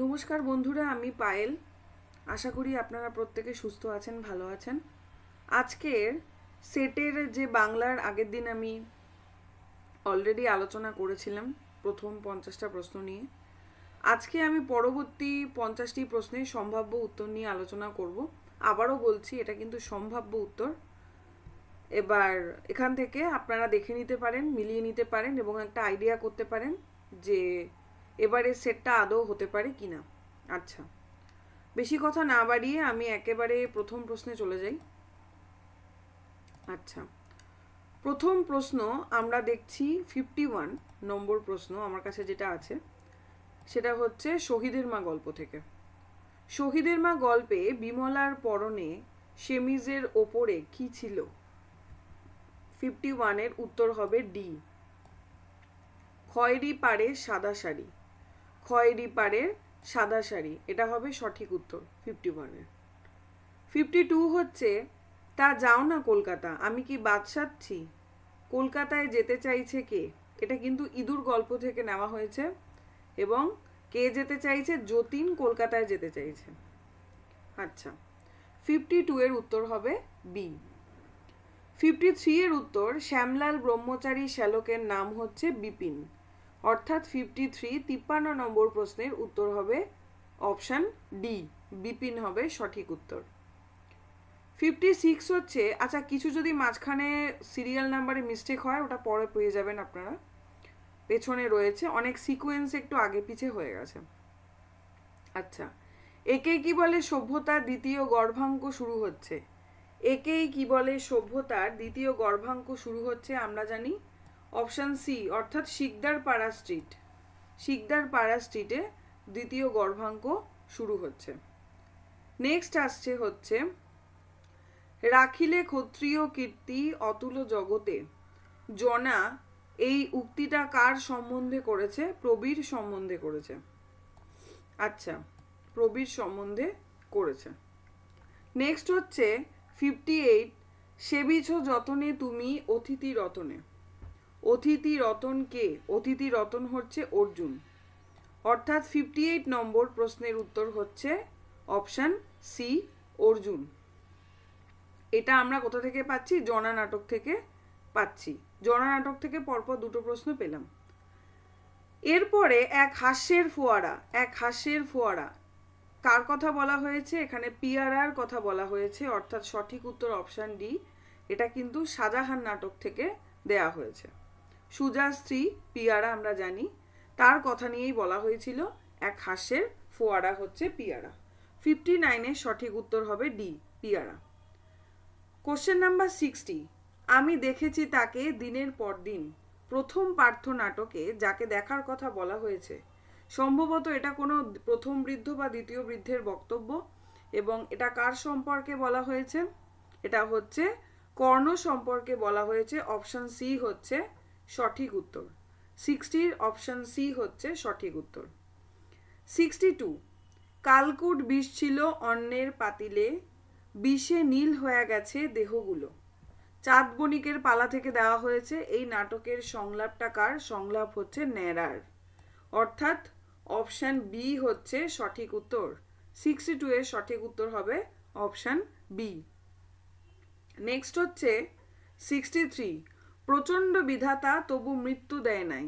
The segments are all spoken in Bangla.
নমস্কার বন্ধুরা, আমি পায়েল। আশা করি আপনারা প্রত্যেকে সুস্থ আছেন, ভালো আছেন। আজকের সেটের যে বাংলার আগের দিন আমি অলরেডি আলোচনা করেছিলাম প্রথম 50টা প্রশ্ন নিয়ে। আজকে আমি পরবর্তী 50টি প্রশ্নের সম্ভাব্য উত্তর নিয়ে আলোচনা করব। আবারও বলছি, এটা কিন্তু সম্ভাব্য উত্তর। এবার এখান থেকে আপনারা দেখে নিতে পারেন, মিলিয়ে নিতে পারেন এবং একটা আইডিয়া করতে পারেন যে এবারে সেটটা আদৌ হতে পারে কিনা। আচ্ছা, বেশি কথা না বাড়িয়ে আমি একেবারে প্রথম প্রশ্নে চলে যাই। আচ্ছা, প্রথম প্রশ্ন আমরা দেখছি 51 নম্বর প্রশ্ন আমার কাছে যেটা আছে সেটা হচ্ছে শহীদের মা গল্প থেকে। শহীদের মা গল্পে বিমলার পরনে সেমিজের ওপরে কি ছিল? 51-এর উত্তর হবে ডি, খয়েরি পাড়ের সাদা শাড়ি। খয়েরি পাড়ের সাদা শাড়ি, এটা হবে সঠিক উত্তর 51-এর। 52 হচ্ছে তা যাও না কলকাতা, আমি কি বাদ সাধছি? কলকাতায় যেতে চাইছে কে? এটা কিন্তু ইঁদুর গল্প থেকে নেওয়া হয়েছে এবং কে যেতে চাইছে? যতীন কলকাতায় যেতে চাইছে। আচ্ছা, 52-এর উত্তর হবে বি। 53-এর উত্তর শ্যামলাল ব্রহ্মচারী শ্যালকের নাম হচ্ছে বিপিন, অর্থাৎ 53 নম্বর প্রশ্নের উত্তর হবে অপশান ডি, বিপিন হবে সঠিক উত্তর। 56 হচ্ছে, আচ্ছা কিছু যদি মাঝখানে সিরিয়াল নাম্বারে মিস্টেক হয় ওটা পরে পেয়ে যাবেন আপনারা, পেছনে রয়েছে, অনেক সিকোয়েন্স একটু আগে পিছে হয়ে গেছে। আচ্ছা, একেই কি বলে সভ্যতার দ্বিতীয় গর্ভাঙ্ক শুরু হচ্ছে? একেই কি বলে সভ্যতার দ্বিতীয় গর্ভাঙ্ক শুরু হচ্ছে? আমরা জানি অপশান সি, অর্থাৎ শিকদার পাড়া স্ট্রিট। শিকদার পাড়া স্ট্রিটে দ্বিতীয় গর্ভাঙ্ক শুরু হচ্ছে। নেক্সট আসছে হচ্ছে রাখিলে ক্ষত্রিয় কীর্তি অতুল জগতে। জনা এই উক্তিটা কার সম্বন্ধে করেছে? প্রবীর সম্বন্ধে করেছে। আচ্ছা, প্রবীর সম্বন্ধে করেছে। নেক্সট হচ্ছে 58, সেবিছ যতনে তুমি অতিথি রতনে। অতিথি রতন কে? অতিথি রতন হচ্ছে অর্জুন, অর্থাৎ 58 নম্বর প্রশ্নের উত্তর হচ্ছে অপশান সি, অর্জুন। এটা আমরা কোথা থেকে পাচ্ছি? জনা নাটক থেকে পাচ্ছি। জনা নাটক থেকে পরপর দুটো প্রশ্ন পেলাম। এরপরে এক হাস্যের ফোয়ারা। এক হাস্যের ফোয়ারা কার কথা বলা হয়েছে? এখানে পিয়ারার কথা বলা হয়েছে, অর্থাৎ সঠিক উত্তর অপশান ডি। এটা কিন্তু শাহজাহান নাটক থেকে দেয়া হয়েছে। সুজার স্ত্রী পিয়ারা আমরা জানি, তার কথা নিয়েই বলা হয়েছিল এক হাস্যের ফোয়ারা হচ্ছে পিয়ারা। 59-এর সঠিক উত্তর হবে ডি, পিয়ারা। কোশ্চেন নাম্বার 60, আমি দেখেছি তাকে দিনের পর দিন। প্রথম পার্থ নাটকে যাকে দেখার কথা বলা হয়েছে, সম্ভবত এটা কোনো প্রথম বৃদ্ধ বা দ্বিতীয় বৃদ্ধের বক্তব্য, এবং এটা কার সম্পর্কে বলা হয়েছে? এটা হচ্ছে কর্ণ সম্পর্কে বলা হয়েছে। অপশান সি হচ্ছে সঠিক উত্তর। 60-র অপশান সি হচ্ছে সঠিক উত্তর। 62, কালকুট বিষ ছিল অন্নের পাতিলে, বিষে নীল হয়ে গেছে দেহগুলো। চাঁদ বণিকের পালা থেকে দেওয়া হয়েছে। এই নাটকের সংলাপটা কার? সংলাপ হচ্ছে ন্যাড়ার, অর্থাৎ অপশান বি হচ্ছে সঠিক উত্তর। 62-এর সঠিক উত্তর হবে অপশান বি। নেক্সট হচ্ছে 63, প্রচণ্ড বিধাতা তবু মৃত্যু দেয় নাই।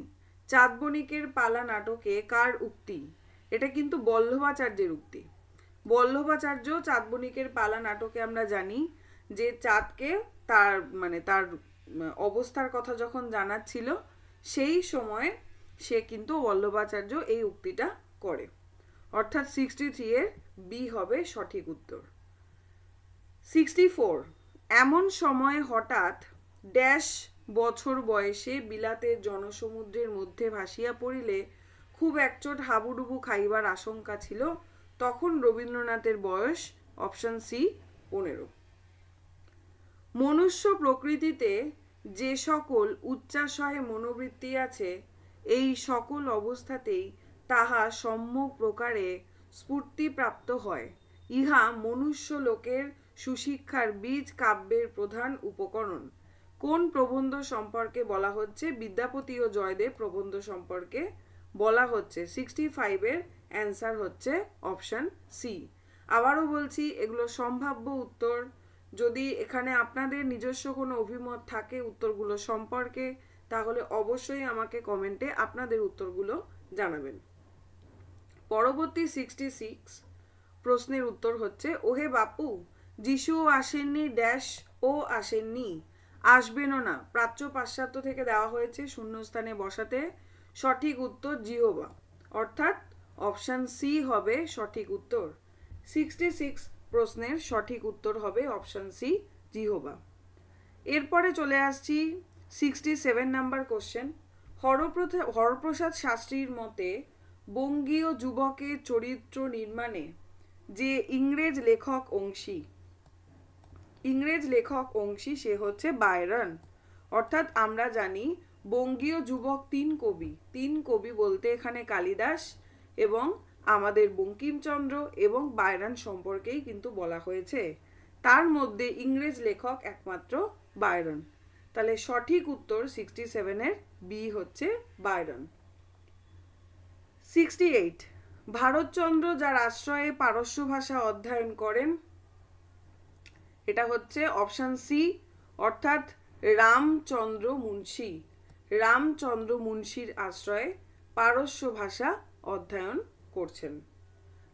চাঁদ বণিকের পালা নাটকে কার উক্তি? এটা কিন্তু বল্লভাচার্যের উক্তি। বল্লভাচার্য চাঁদ বণিকের পালা নাটকে আমরা জানি যে চাঁদকে তার অবস্থার কথা যখন জানাচ্ছিল সেই সময় সে কিন্তু বল্লভাচার্য এই উক্তিটা করে, অর্থাৎ 63-এর বি হবে সঠিক উত্তর। 64, এমন সময় হঠাৎ ড্যাশ বছর বয়সে বিলাতের জনসমুদ্রের মধ্যে ভাসিয়া পড়িলে খুব একচোট হাবুডুবু খাইবার আশঙ্কা ছিল। তখন রবীন্দ্রনাথের বয়স অপশান সি 15। মনুষ্য প্রকৃতিতে যে সকল উচ্চাশয়ে মনোবৃত্তি আছে, এই সকল অবস্থাতেই তাহা সম্যক প্রকারে স্ফূর্তিপ্রাপ্ত হয়। ইহা মনুষ্য লোকের সুশিক্ষার বীজ কাব্যের প্রধান উপকরণ। কোন প্রবন্ধ সম্পর্কে বলা হচ্ছে? বিদ্যাপতি ও জয়দেব প্রবন্ধ সম্পর্কে বলা হচ্ছে 65-এর অ্যান্সার হচ্ছে অপশন সি। আবারও বলছি, এগুলো সম্ভাব্য উত্তর। যদি এখানে আপনাদের নিজস্ব কোনো অভিমত থাকে উত্তরগুলো সম্পর্কে, তাহলে অবশ্যই আমাকে কমেন্টে আপনাদের উত্তরগুলো জানাবেন। পরবর্তী 66 প্রশ্নের উত্তর হচ্ছে, ওহে বাপু, যিশুও আসেননি ড্যাশ ও আসেননি, আসবেনও না। প্রাচ্য পাশ্চাত্য থেকে দেওয়া হয়েছে, শূন্যস্থানে বসাতে। সঠিক উত্তর জিহোবা, অর্থাৎ অপশন সি হবে সঠিক উত্তর। 66 প্রশ্নের সঠিক উত্তর হবে অপশন সি, জিহোবা। এরপরে চলে আসছি 67 নাম্বার কোশ্চেন। হরপ্রসাদ শাস্ত্রীর মতে বঙ্গীয় যুবকের চরিত্র নির্মাণে যে ইংরেজ লেখক অংশী সে হচ্ছে বায়রন। অর্থাৎ আমরা জানি বঙ্গীয় যুবক তিন কবি বলতে এখানে কালিদাস এবং আমাদের বঙ্কিমচন্দ্র এবং বায়রন সম্পর্কেই কিন্তু বলা হয়েছে। তার মধ্যে ইংরেজ লেখক একমাত্র বায়রন। তাহলে সঠিক উত্তর 67-এর বি হচ্ছে বায়রন। 68 ভারতচন্দ্র যার আশ্রয়ে পারস্য ভাষা অধ্যয়ন করেন, এটা হচ্ছে অপশন সি, অর্থাৎ রামচন্দ্র মুন্সির আশ্রয়ে পারস্য ভাষা অধ্যয়ন করছেন।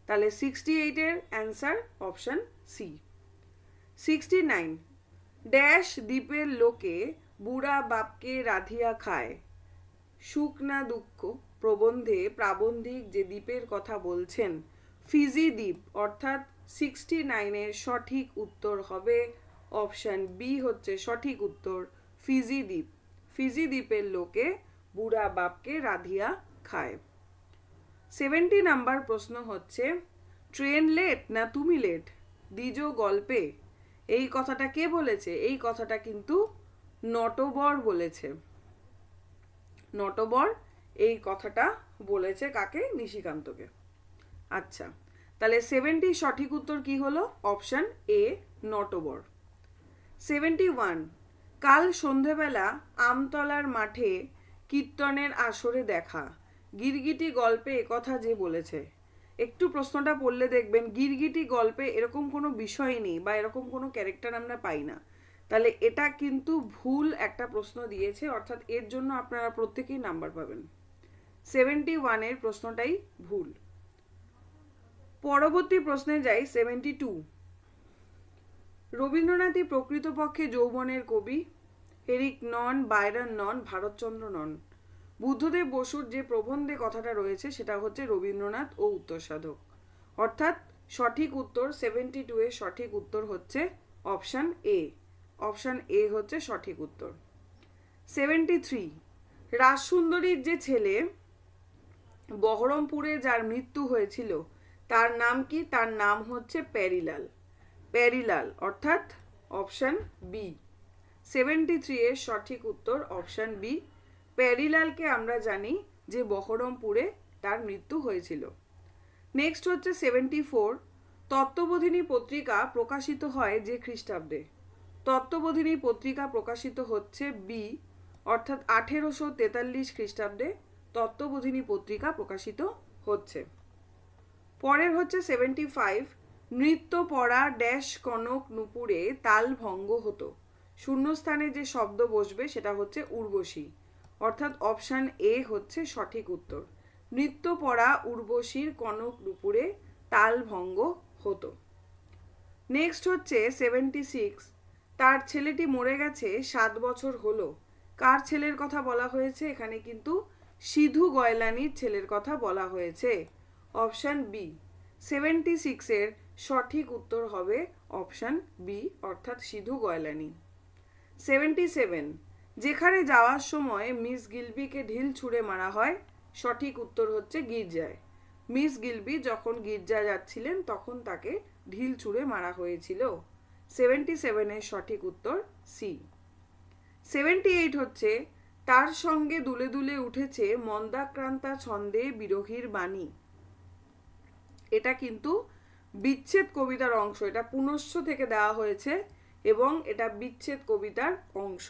তাহলে 68-এর অ্যান্সার অপশন সি। 69 ড্যাশ দ্বীপের লোকে বুড়া বাপকে রাধিয়া খায়, সুখ না দুঃখ প্রবন্ধে প্রাবন্ধিক যে দ্বীপের কথা বলছেন ফিজি দ্বীপ, অর্থাৎ 69-এর সঠিক উত্তর হবে অপশন বি হচ্ছে সঠিক উত্তর, ফিজি দ্বীপ। ফিজি দ্বীপের লোকে বুড়া বাপকে রাধিয়া খায়। 70 নাম্বার প্রশ্ন হচ্ছে, ট্রেন লেট না তুমি লেট দ্বিজ গল্পে, এই কথাটা কে বলেছে? এই কথাটা কিন্তু নটবর বলেছে। নটবর এই কথাটা বলেছে কাকে? নিশিকান্তকে। আচ্ছা, তাহলে 70 সঠিক উত্তর কি হলো? Option A, Natwar. 71 কাল সন্ধেবেলা আমতলার মাঠে কীর্তনের আসরে দেখা, গিরগিটি গল্পে একথা যে বলেছে। একটু প্রশ্নটা পড়লে দেখবেন গিরগিটি গল্পে এরকম কোনো বিষয় নেই বা এরকম কোনো ক্যারেক্টার আমরা পাই না। তাহলে এটা কিন্তু ভুল একটা প্রশ্ন দিয়েছে, অর্থাৎ এর জন্য আপনারা প্রত্যেকেই নাম্বার পাবেন। 71-এর প্রশ্নটাই ভুল। পরবর্তী প্রশ্নে যাই। 72 রবীন্দ্রনাথই প্রকৃতপক্ষে যৌবনের কবি, এরিক নন, বায়রন নন, ভারতচন্দ্র নন। বুদ্ধদেব বসুর যে প্রবন্ধে কথাটা রয়েছে সেটা হচ্ছে রবীন্দ্রনাথ ও উত্তর সাধক, অর্থাৎ সঠিক উত্তর 72-এর সঠিক উত্তর হচ্ছে অপশন এ। অপশন এ হচ্ছে সঠিক উত্তর। 73 রাজসুন্দরীর যে ছেলে বহরমপুরে যার মৃত্যু হয়েছিল তার নাম কি? তার নাম হচ্ছে প্যারিলাল, অর্থাৎ অপশন বি। 73-এর সঠিক উত্তর অপশন বি। প্যারিলালকে আমরা জানি যে বহরমপুরে তার মৃত্যু হয়েছিল। নেক্সট হচ্ছে 74 তত্ত্ববোধিনী পত্রিকা প্রকাশিত হয় যে খ্রিস্টাব্দে। তত্ত্ববোধিনী পত্রিকা প্রকাশিত হচ্ছে বি, অর্থাৎ 1843 খ্রিস্টাব্দে তত্ত্ববোধিনী পত্রিকা প্রকাশিত হচ্ছে। পরের হচ্ছে 75 নৃত্য পড়া ড্যাশ কনক নুপুরে তাল ভঙ্গ হতো, শূন্যস্থানে যে শব্দ বসবে সেটা হচ্ছে উর্বশী, অর্থাৎ অপশন এ হচ্ছে সঠিক উত্তর। নৃত্য পড়া উর্বশীর কনক নুপুরে তাল ভঙ্গ হতো। নেক্সট হচ্ছে 76 তার ছেলেটি মরে গেছে 7 বছর হলো, কার ছেলের কথা বলা হয়েছে? এখানে কিন্তু সিধু গয়লানির ছেলের কথা বলা হয়েছে, অপশন বি। 76-এর সঠিক উত্তর হবে অপশন বি, অর্থাৎ সিধু গয়লানি। 77 যেখানে যাওয়ার সময় মিস গিলবিকে ঢিল ছুঁড়ে মারা হয়, সঠিক উত্তর হচ্ছে গির্জায়। মিস গিলবি যখন গির্জা যাচ্ছিলেন তখন তাকে ঢিল ছুঁড়ে মারা হয়েছিল। 77-এর সঠিক উত্তর সি। 78 হচ্ছে তার সঙ্গে দুলে দুলে উঠেছে মন্দাক্রান্তা ছন্দে বিরোহীর বাণী, এটা কিন্তু বিচ্ছেদ কবিতার অংশ, এটা পুনশ্চ থেকে দেওয়া হয়েছে এবং এটা বিচ্ছেদ কবিতার অংশ।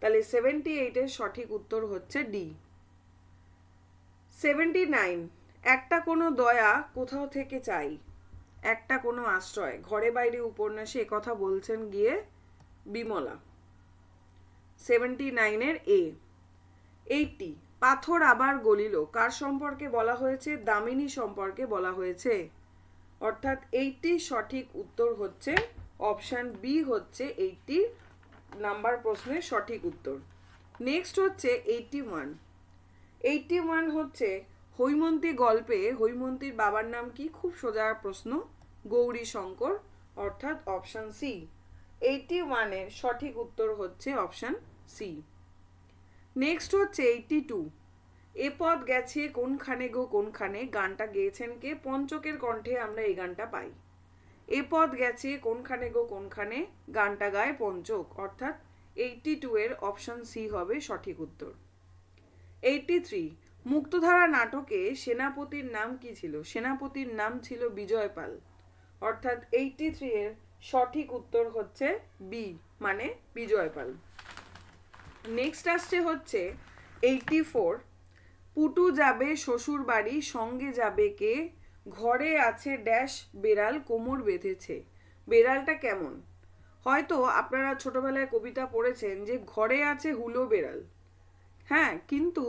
তাহলে 78-এর সঠিক উত্তর হচ্ছে ডি। 79, একটা কোনো দয়া কোথাও থেকে চাই, একটা কোনো আশ্রয়, ঘরে বাইরে উপন্যাসে একথা বলছেন গিয়ে বিমলা। 79 এ। 80, পাথর আবার গলিল, কার সম্পর্কে বলা হয়েছে? দামিনী সম্পর্কে বলা হয়েছে। অর্থাৎ 80 সঠিক উত্তর হচ্ছে অপশন বি, হচ্ছে 80 নাম্বার প্রশ্নের সঠিক উত্তর। নেক্সট হচ্ছে 81। 81 হচ্ছে হৈমন্তী গল্পে হৈমন্তীর বাবার নাম কি? খুব সোজা প্রশ্ন, গৌরী শঙ্কর, অর্থাৎ অপশন সি। 81 এর সঠিক উত্তর হচ্ছে অপশন সি। নেক্সট হচ্ছে 82। এ পথ গেছে কোনখানে গো কোনখানে, গানটা গেয়েছেন কে? পঞ্চকের কণ্ঠে আমরা এই গানটা পাই। এ পথ গেছে কোনখানে গো কোনখানে, গানটা গায় পঞ্চক, অর্থাৎ 82 এর অপশন সি হবে সঠিক উত্তর। 83, মুক্তধারা নাটকে সেনাপতির নাম কি ছিল? সেনাপতির নাম ছিল বিজয় পাল, অর্থাৎ 83 এর সঠিক উত্তর হচ্ছে বি, মানে বিজয় পাল। নেক্সট আসছে হচ্ছে 84। পুটু যাবে শ্বশুর বাড়ি, সঙ্গে যাবে কে? ঘরে আছে ড্যাশ বেড়াল, কোমর বেঁধেছে। বেড়ালটা কেমন? হয়তো আপনারা ছোটবেলায় কবিতা পড়েছেন যে ঘরে আছে হুলো বেড়াল, হ্যাঁ, কিন্তু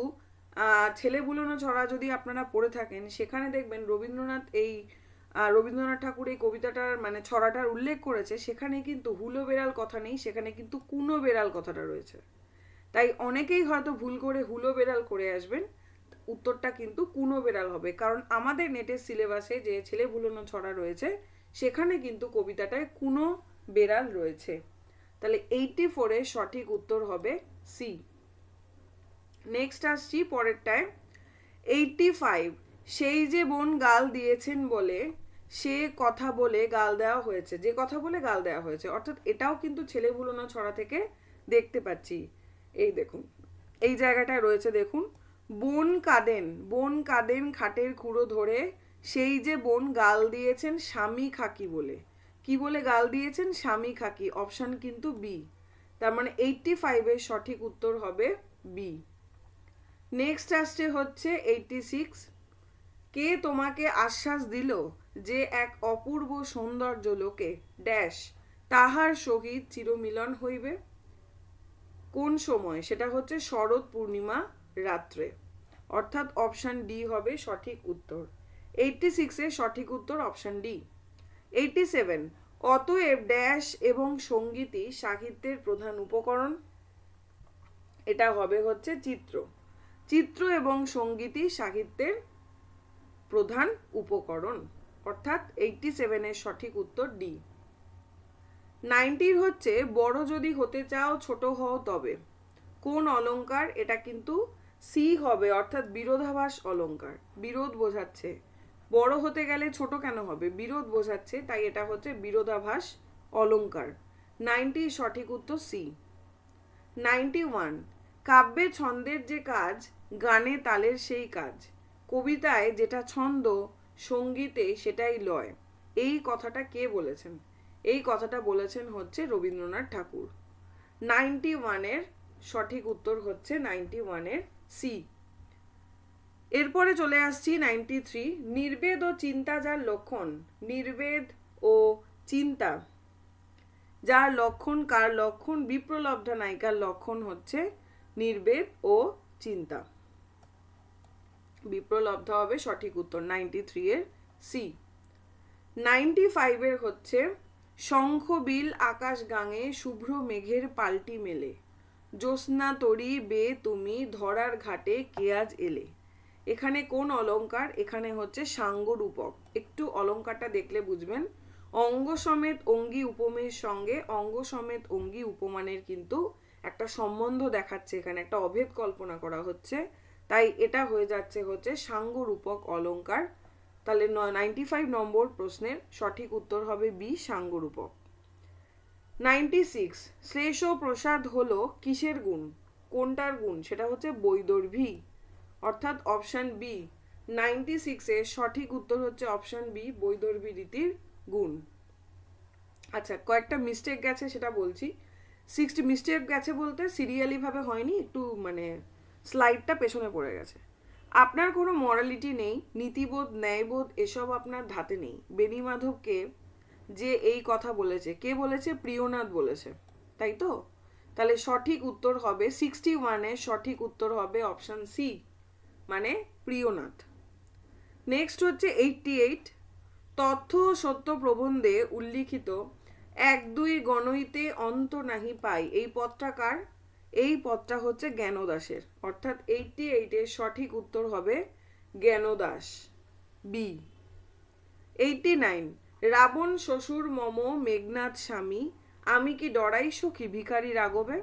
ছেলে বুলোনো ছড়া যদি আপনারা পড়ে থাকেন, সেখানে দেখবেন রবীন্দ্রনাথ ঠাকুর এই কবিতাটার মানে ছড়াটার উল্লেখ করেছে, সেখানে কিন্তু হুলো বেড়াল কথা নেই, সেখানে কিন্তু কুনো বেড়াল কথাটা রয়েছে। তাই অনেকেই হয়তো ভুল করে হুলো বেড়াল করে আসবেন, উত্তরটা কিন্তু কুনো বেড়াল হবে, কারণ আমাদের নেটের সিলেবাসে যে ছেলে ভুলোনো ছড়া রয়েছে সেখানে কিন্তু কবিতাটায় কুনো বেড়াল রয়েছে। তাহলে 84 এর সঠিক উত্তর হবে সি। নেক্সট আসছি পরেরটায়। 85, সেই যে বোন গাল দিয়েছেন বলে সে কথা বলে গাল দেওয়া হয়েছে, যে কথা বলে গাল দেওয়া হয়েছে, অর্থাৎ এটাও কিন্তু ছেলে ভুলোনো ছড়া থেকে দেখতে পাচ্ছি। এই দেখুন, এই জায়গাটায় রয়েছে, দেখুন, বোন কাঁদেন খাটের খুঁড়ো ধরে, সেই যে বোন গাল দিয়েছেন স্বামী খাকি বলে। কি বলে গাল দিয়েছেন? স্বামী খাকি, অপশন কিন্তু বি। তার মানে 85 এর সঠিক উত্তর হবে বি। নেক্সট আসছে হচ্ছে 86। কে তোমাকে আশ্বাস দিল যে এক অপূর্ব সৌন্দর্য লোকে ড্যাশ তাহার সহিত চিরমিলন হইবে? কোন সময়? সেটা হচ্ছে শরৎ পূর্ণিমা রাত্রে, অর্থাৎ অপশন ডি হবে সঠিক উত্তর। 86 এর সঠিক উত্তর অপশন ডি। 87, অতএব ড্যাশ এবং সঙ্গীতই সাহিত্যের প্রধান উপকরণ, এটা হবে হচ্ছে চিত্র এবং সঙ্গীতই সাহিত্যের প্রধান উপকরণ, অর্থাৎ 87 এর সঠিক উত্তর ডি। 90 হচ্ছে বড় যদি হতে চাও ছোট হও তবে, কোন অলংকার? এটা কিন্তু সি হবে, অর্থাৎ বিরোধাভাস অলংকার, বিরোধ বোঝাচ্ছে। বড় হতে গেলে ছোট কেন হবে? বিরোধ বোঝাচ্ছে, তাই এটা হচ্ছে বিরোধাভাস অলংকার। 90 সঠিক উত্তর সি। 91, কাব্যে ছন্দের যে কাজ গানে তালের সেই কাজ, কবিতায় যেটা ছন্দ সঙ্গীতে সেটাই লয়, এই কথাটা কে বলেছেন? এই কথাটা বলেছেন হচ্ছে রবীন্দ্রনাথ ঠাকুর। 91 এর সঠিক উত্তর হচ্ছে 91 এর সি। এরপরে চলে আসছি 93। নির্বেদ ও চিন্তা যার লক্ষণ, নির্বেদ ও চিন্তা যার লক্ষণ, কার লক্ষণ? বিপ্রলব্ধা নায়িকার লক্ষণ হচ্ছে নির্বেদ ও চিন্তা। বিপ্রলব্ধা হবে সঠিক উত্তর 93 এর সি। 95 এর হচ্ছে শঙ্খ বিল আকাশ গাঙে শুভ্র মেঘের পাল্টি মেলে, জ্যোৎস্না তরি বে তুমি ধরার ঘাটে কে আজ এলে। এখানে কোন অলংকার? এখানে হচ্ছে সাঙ্গরূপক। একটু অলংকারটা দেখলে বুঝবেন। অঙ্গ সমেত অঙ্গী উপমেয়ের সঙ্গে অঙ্গ সমেত অঙ্গী উপমানের কিন্তু একটা সম্বন্ধ দেখাচ্ছে, এখানে একটা অভেদ কল্পনা করা হচ্ছে, তাই এটা হয়ে যাচ্ছে হচ্ছে সাঙ্গরূপক অলংকার। তাহলে 95 নম্বর প্রশ্নের সঠিক উত্তর হবে বি, সাঙ্গরূপক। 96, শ্লেষ প্রসাদ হলো কিসের গুণ? কোনটার গুণ? সেটা হচ্ছে বৈদর্ভী, অর্থাৎ অপশন বি। 96 এর সঠিক উত্তর হচ্ছে অপশন বি, বৈদর্ভী রীতির গুণ। আচ্ছা, কয়েকটা মিস্টেক গেছে সেটা বলছি। 60 মিস্টেক গেছে বলতে সিরিয়ালি ভাবে হয়নি, একটু মানে স্লাইডটা পেছনে পড়ে গেছে। আপনার কোনো মরালিটি নেই, নীতিবোধ ন্যায়বোধ এসব আপনার ধাতে নেই। বেনি মাধবকে যে এই কথা বলেছে, কে বলেছে? প্রিয়নাথ বলেছে, তাই তো? তাহলে সঠিক উত্তর হবে 61 সঠিক উত্তর হবে অপশন সি, মানে প্রিয়নাথ। নেক্সট হচ্ছে 88, তথ্য সত্য প্রবন্ধে উল্লিখিত 1-2 গণইতে অন্ত নাহি পাই, এই পদটা কার? এই পদটা হচ্ছে জ্ঞানদাসের, অর্থাৎ 88 সঠিক উত্তর হবে জ্ঞানদাস, বি। 89, রাবণ শ্বশুর মম মেঘনাথ স্বামী, আমি কি ডরাই সখী ভিখারি রাঘবে,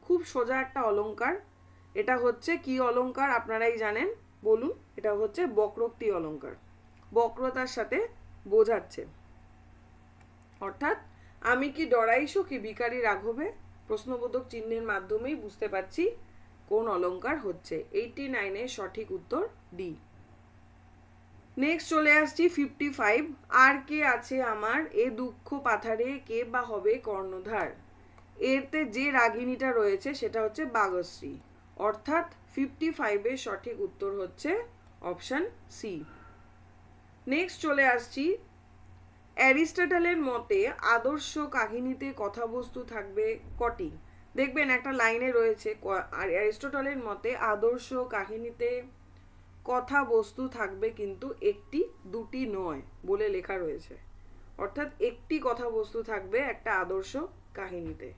খুব সোজা একটা অলংকার। এটা হচ্ছে কি অলংকার আপনারাই জানেন, বলুন। এটা হচ্ছে বক্রোক্তি অলংকার, বক্রতার সাথে বোঝাচ্ছে। অর্থাৎ আমি কি ডরাই সখী ভিখারি রাঘবে, প্রশ্নবোধক চিহ্নের মাধ্যমেই বুঝতে পারছি কোন অলংকার হচ্ছে। 89 সঠিক উত্তর ডি। নেক্সট চলে আসছি 55, আর কে আছে আমার এ দুঃখ পাথারে, কে বা হবে কর্ণধার। এতে যে রাগিনীটা রয়েছে সেটা হচ্ছে বাগশ্রী, অর্থাৎ 55 সঠিক উত্তর হচ্ছে অপশন সি। নেক্সট চলে আসছি, অ্যারিস্টটলের মতে আদর্শ কাহিনীতে কথাবস্তু থাকবে কটি? দেখবেন একটা লাইনে রয়েছে, আর অ্যারিস্টটলের মতে আদর্শ কাহিনীতে কথাবস্তু থাকবে কিন্তু একটি দুটি নয় বলে লেখা রয়েছে, অর্থাৎ একটি কথাবস্তু থাকবে একটা আদর্শ কাহিনীতে।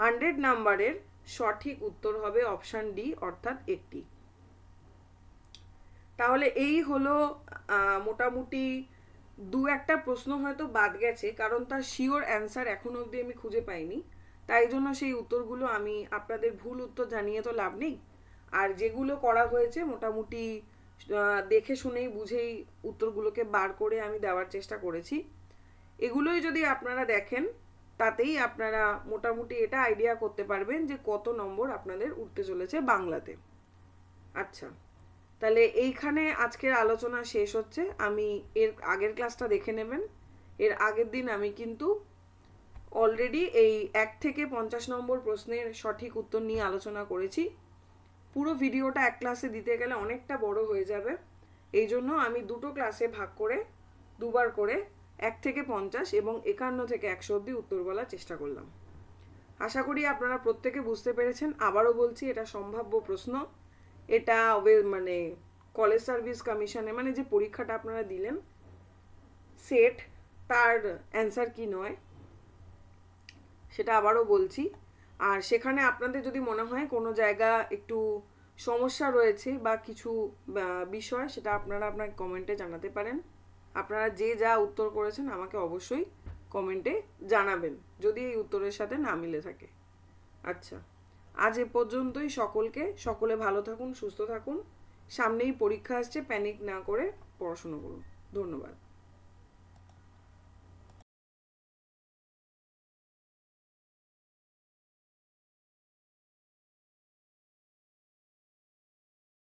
100 নাম্বারের সঠিক উত্তর হবে অপশন ডি, অর্থাৎ একটি। তাহলে এই হলো মোটামুটি 2-1টা প্রশ্ন হয়তো বাদ গেছে, কারণ তার শিওর অ্যান্সার এখনো অবধি আমি খুঁজে পাইনি, তাই জন্য সেই উত্তরগুলো আমি আপনাদের ভুল উত্তর জানিয়ে তো লাভ নেই। আর যেগুলো করা হয়েছে মোটামুটি দেখে শুনেই বুঝেই উত্তরগুলোকে বার করে আমি দেওয়ার চেষ্টা করেছি। এগুলোই যদি আপনারা দেখেন তাতেই আপনারা মোটামুটি এটা আইডিয়া করতে পারবেন যে কত নম্বর আপনাদের উঠতে চলেছে বাংলাতে। আচ্ছা, তাহলে এইখানে আজকের আলোচনা শেষ হচ্ছে। আমি এর আগের ক্লাসটা দেখে নেবেন। এর আগের দিন আমি কিন্তু অলরেডি এই 1 থেকে 50 নম্বর প্রশ্নের সঠিক উত্তর নিয়ে আলোচনা করেছি। পুরো ভিডিওটা এক ক্লাসে দিতে গেলে অনেকটা বড় হয়ে যাবে, এই জন্য আমি দুটো ক্লাসে ভাগ করে দুবার করে 1 থেকে 50 এবং 51 থেকে 100 অবধি উত্তর বলার চেষ্টা করলাম। আশা করি আপনারা প্রত্যেকে বুঝতে পেরেছেন। আবারও বলছি, এটা সম্ভাব্য প্রশ্ন, এটা মানে কলেজ সার্ভিস কমিশনে মানে যে পরীক্ষাটা আপনারা দিলেন সেট, তার অ্যান্সার কি নয় সেটা আবারও বলছি। আর সেখানে আপনাদের যদি মনে হয় কোনো জায়গা একটু সমস্যা রয়েছে বা কিছু বিষয়, সেটা আপনারা আপনার কমেন্টে জানাতে পারেন। আপনারা যে যা উত্তর করেছেন আমাকে অবশ্যই কমেন্টে জানাবেন যদি এই উত্তরের সাথে না মিলে থাকে। আচ্ছা, আজ এ পর্যন্তই। সকলে ভালো থাকুন, সুস্থ থাকুন। সামনেই পরীক্ষা আসছে, প্যানিক না করে পড়াশোনা করুন। ধন্যবাদ।